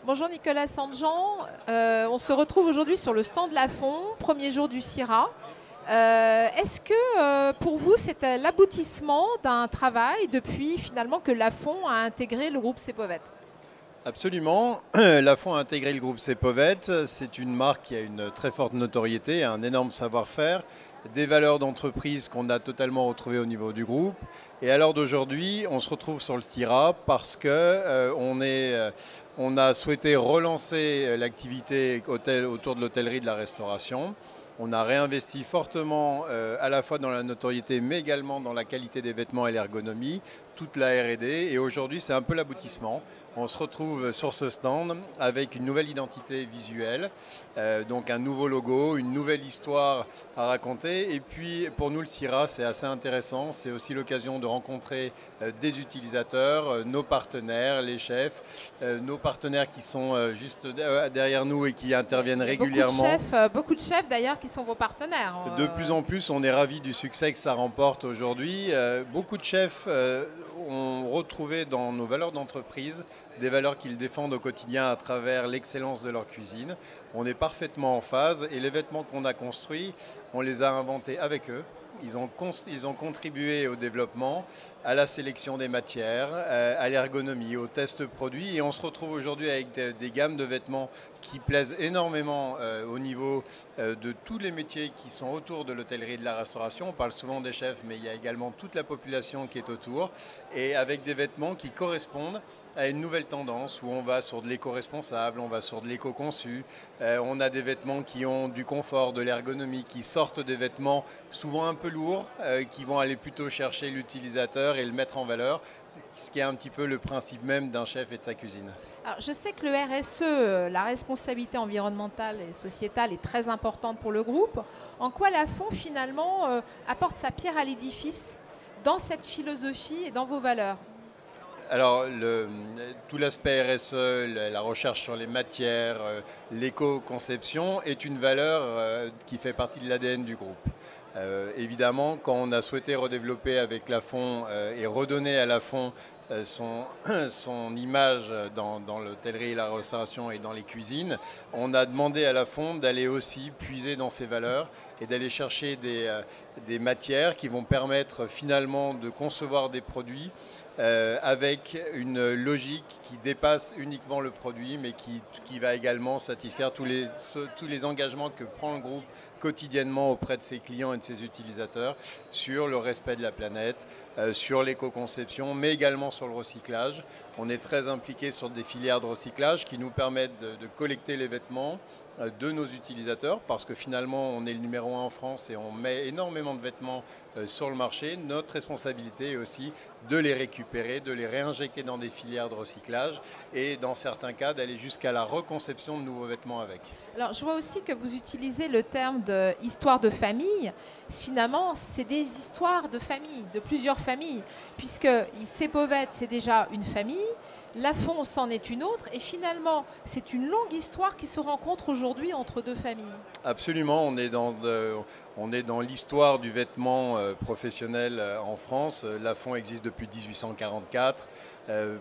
Bonjour Nicolas Sandjean. On se retrouve aujourd'hui sur le stand Lafon, premier jour du CIRA. Est-ce que pour vous c'est l'aboutissement d'un travail depuis finalement que Lafon a intégré le groupe Cepovett? Absolument. Lafon a intégré le groupe Cepovett. C'est une marque qui a une très forte notoriété, un énorme savoir-faire, des valeurs d'entreprise qu'on a totalement retrouvées au niveau du groupe. Et à l'heure d'aujourd'hui, on se retrouve sur le CIRA parce que on a souhaité relancer l'activité autour de l'hôtellerie et de la restauration. On a réinvesti fortement à la fois dans la notoriété mais également dans la qualité des vêtements et l'ergonomie, toute la R&D. Et aujourd'hui, c'est un peu l'aboutissement. On se retrouve sur ce stand avec une nouvelle identité visuelle, donc un nouveau logo, une nouvelle histoire à raconter. Et puis pour nous, le CIRA, c'est assez intéressant. C'est aussi l'occasion de rencontrer des utilisateurs, nos partenaires, les chefs, nos partenaires qui sont juste derrière nous et qui interviennent régulièrement. Beaucoup de chefs d'ailleurs qui sont vos partenaires. De plus en plus, on est ravis du succès que ça remporte aujourd'hui. Beaucoup de chefs ont retrouvé dans nos valeurs d'entreprise des valeurs qu'ils défendent au quotidien à travers l'excellence de leur cuisine. On est parfaitement en phase et les vêtements qu'on a construits, on les a inventés avec eux. Ils ont contribué au développement, à la sélection des matières, à l'ergonomie, aux tests produits. Et on se retrouve aujourd'hui avec des gammes de vêtements qui plaisent énormément au niveau de tous les métiers qui sont autour de l'hôtellerie et de la restauration. On parle souvent des chefs, mais il y a également toute la population qui est autour. Et avec des vêtements qui correspondent à une nouvelle tendance où on va sur de l'éco-responsable, on va sur de l'éco-conçu. On a des vêtements qui ont du confort, de l'ergonomie, qui sortent des vêtements souvent un peu lourds, qui vont aller plutôt chercher l'utilisateur et le mettre en valeur, ce qui est un petit peu le principe même d'un chef et de sa cuisine. Alors, je sais que le RSE, la responsabilité environnementale et sociétale, est très importante pour le groupe. En quoi Lafon finalement apporte sa pierre à l'édifice dans cette philosophie et dans vos valeurs? Alors, tout l'aspect RSE, la recherche sur les matières, l'éco-conception est une valeur qui fait partie de l'ADN du groupe. Évidemment, quand on a souhaité redévelopper avec Lafon et redonner à Lafon son image dans l'hôtellerie, la restauration et dans les cuisines, on a demandé à Lafon d'aller aussi puiser dans ses valeurs et d'aller chercher des matières qui vont permettre finalement de concevoir des produits avec une logique qui dépasse uniquement le produit, mais qui va également satisfaire tous les engagements que prend le groupe quotidiennement auprès de ses clients et de ses utilisateurs sur le respect de la planète, sur l'éco-conception, mais également sur le recyclage. On est très impliqué sur des filières de recyclage qui nous permettent de collecter les vêtements de nos utilisateurs, parce que finalement on est le numéro 1 en France et on met énormément de vêtements sur le marché. Notre responsabilité est aussi de les récupérer, de les réinjecter dans des filières de recyclage et dans certains cas d'aller jusqu'à la reconception de nouveaux vêtements avec. Alors, je vois aussi que vous utilisez le terme de histoire de famille. Finalement, c'est des histoires de famille, de plusieurs familles, puisque Cepovett, c'est déjà une famille, Lafon, c'en est une autre, et finalement, c'est une longue histoire qui se rencontre aujourd'hui entre deux familles. Absolument, on est dans l'histoire du vêtement professionnel en France. Lafon existe depuis 1844.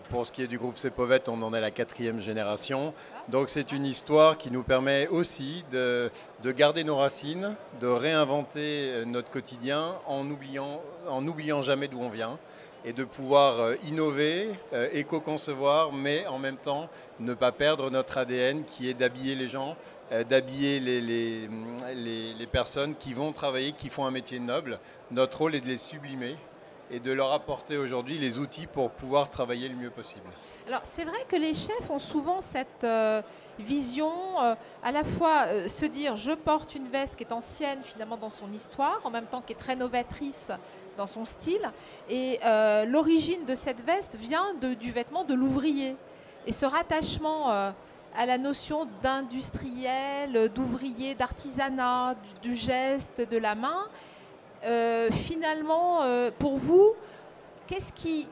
Pour ce qui est du groupe Cepovett, on en est la 4e génération. Donc c'est une histoire qui nous permet aussi de garder nos racines, de réinventer notre quotidien en n'oubliant jamais d'où on vient, et de pouvoir innover, éco-concevoir, mais en même temps ne pas perdre notre ADN qui est d'habiller les gens, d'habiller les personnes qui vont travailler, qui font un métier noble. Notre rôle est de les sublimer et de leur apporter aujourd'hui les outils pour pouvoir travailler le mieux possible. Alors, c'est vrai que les chefs ont souvent cette vision, à la fois se dire je porte une veste qui est ancienne finalement dans son histoire, en même temps qui est très novatrice dans son style, et l'origine de cette veste vient du vêtement de l'ouvrier. Et ce rattachement à la notion d'industriel, d'ouvrier, d'artisanat, du geste, de la main, finalement, pour vous, qu'est-ce qui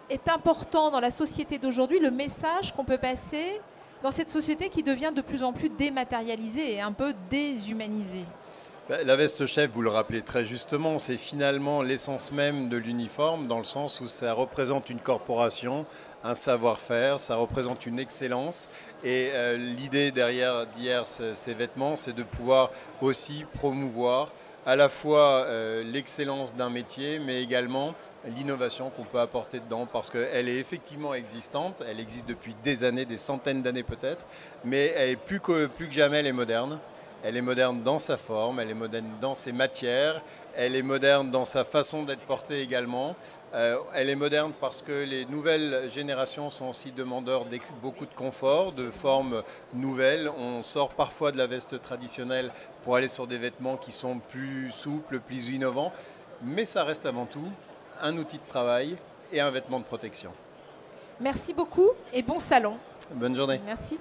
est important dans la société d'aujourd'hui, le message qu'on peut passer dans cette société qui devient de plus en plus dématérialisée et un peu déshumanisée? La veste chef, vous le rappelez très justement, c'est finalement l'essence même de l'uniforme, dans le sens où ça représente une corporation, un savoir-faire, ça représente une excellence. Et l'idée derrière ces vêtements, c'est de pouvoir aussi promouvoir à la fois l'excellence d'un métier, mais également l'innovation qu'on peut apporter dedans, parce qu'elle est effectivement existante, elle existe depuis des années, des centaines d'années peut-être, mais elle est plus que jamais, elle est moderne. Elle est moderne dans sa forme, elle est moderne dans ses matières, elle est moderne dans sa façon d'être portée également. Elle est moderne parce que les nouvelles générations sont aussi demandeurs de beaucoup de confort, de formes nouvelles. On sort parfois de la veste traditionnelle pour aller sur des vêtements qui sont plus souples, plus innovants. Mais ça reste avant tout un outil de travail et un vêtement de protection. Merci beaucoup et bon salon. Bonne journée. Merci.